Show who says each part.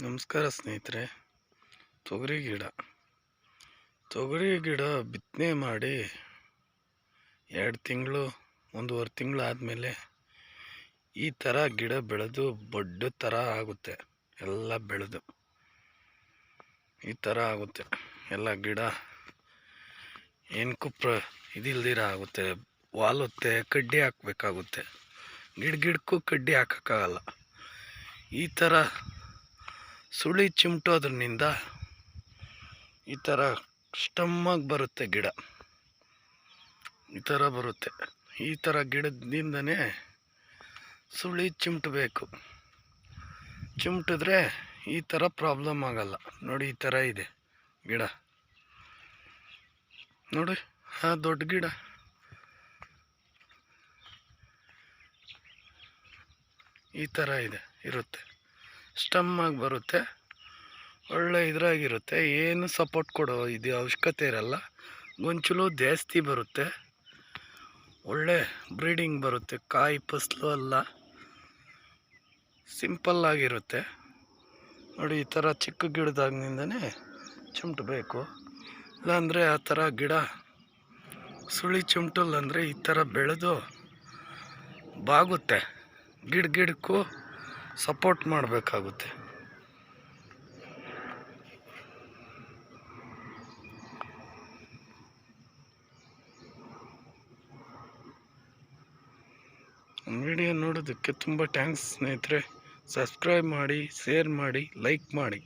Speaker 1: ನಮಸ್ಕಾರ ಸ್ನೇಹಿತರೆ. ತೊಗರಿ ಗಿಡ ಬಿತ್ತನೆ ಮಾಡಿ 2 ತಿಂಗಳು 1.5 ತಿಂಗಳು ಆದಮೇಲೆ ಈ ಥರ ಗಿಡ ಬೆಳೆದು ಬಡ್ಡ ಥರ ಆಗುತ್ತೆ. ಎಲ್ಲ ಬೆಳೆದು ಈ ಥರ ಆಗುತ್ತೆ. ಎಲ್ಲ ಗಿಡ ಏನಕ್ಕೂ ಇದಿಲ್ದಿರ ಆಗುತ್ತೆ. ವಾಲುತ್ತೆ, ಕಡ್ಡಿ ಹಾಕಬೇಕಾಗುತ್ತೆ. ಗಿಡಕ್ಕೂ ಕಡ್ಡಿ ಹಾಕೋಕ್ಕಾಗಲ್ಲ. ಈ ಥರ ಸುಳಿ ಚಿಮ್ಟೋದ್ರಿಂದ ಈ ಥರ ಸ್ಟಮ್ಮಾಗಿ ಬರುತ್ತೆ ಗಿಡ. ಈ ಥರ ಬರುತ್ತೆ. ಈ ಥರ ಗಿಡದಿಂದನೇ ಸುಳಿ ಚಿಮ್ಟಬೇಕು. ಚಿಮ್ಟಿದ್ರೆ ಈ ಥರ ಪ್ರಾಬ್ಲಮ್ ಆಗಲ್ಲ. ನೋಡಿ, ಈ ಥರ ಇದೆ ಗಿಡ. ನೋಡಿ, ದೊಡ್ಡ ಗಿಡ. ಈ ಥರ ಇರುತ್ತೆ. ಸ್ಟಮ್ಮಾಗಿ ಬರುತ್ತೆ. ಒಳ್ಳೆ ಇದ್ರಾಗಿರುತ್ತೆ. ಏನು ಸಪೋರ್ಟ್ ಕೊಡೋ ಅವಶ್ಯಕತೆ ಇರಲ್ಲ. ಗೊಂಚಲು ಜಾಸ್ತಿ ಬರುತ್ತೆ. ಒಳ್ಳೆ ಬ್ರೀಡಿಂಗ್ ಬರುತ್ತೆ. ಕಾಯಿ ಫಸಲು ಅಲ್ಲ, ಸಿಂಪಲ್ ಆಗಿರುತ್ತೆ. ನೋಡಿ, ಈ ಥರ ಚಿಕ್ಕ ಗಿಡದಾಗಿನಿಂದನೇ ಚಿಮ್ಟಬೇಕು. ಇಲ್ಲಾಂದರೆ ಆ ಥರ ಗಿಡ ಸುಳಿ ಚಿಮ್ಟಲ್ಲ ಅಂದರೆ ಈ ಥರ ಬೆಳೆದು ಬಾಗುತ್ತೆ. ಗಿಡಕ್ಕೂ ಸಪೋರ್ಟ್ ಮಾಡಬೇಕಾಗುತ್ತೆ. ವಿಡಿಯೋ ನೋಡೋದಕ್ಕೆ ತುಂಬ ಥ್ಯಾಂಕ್ಸ್ ಸ್ನೇಹಿತರೆ. ಸಬ್ಸ್ಕ್ರೈಬ್ ಮಾಡಿ, ಶೇರ್ ಮಾಡಿ, ಲೈಕ್ ಮಾಡಿ.